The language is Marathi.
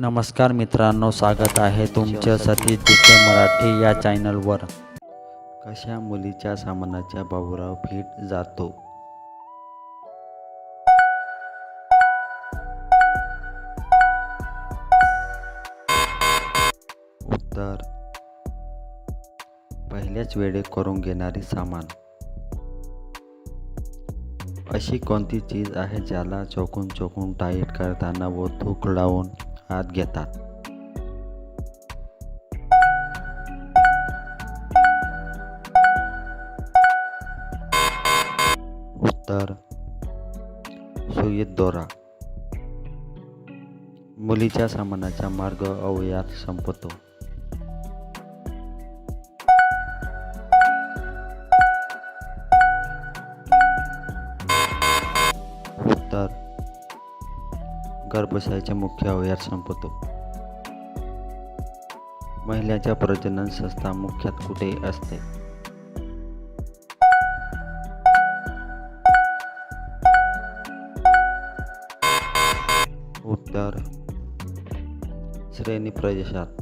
नमस्कार मित्रांनो, स्वागत आहे तुमच्या सतीश DK मराठी या चॅनलवर. कशा मुलीच्या सामानाच्या बाबूराव फिट जातो? उत्तर: पहिल्याच वेळी करून घेणारी सामान. अशी कोणती चीज आहे ज्याला चोखून चोखून टाईट करताना व थूक लावून आत घेतात? उत्तर: सुईत दोरा. मुलीच्या सामानाचा मार्ग अवयात संपतो. उत्तर: गर्भाशयाच्या मुख्य अवयवात संपतो. महिलांच्या प्रजनन संस्था मुख्यतः कुठे असते? उत्तर: श्रोणी प्रदेशात.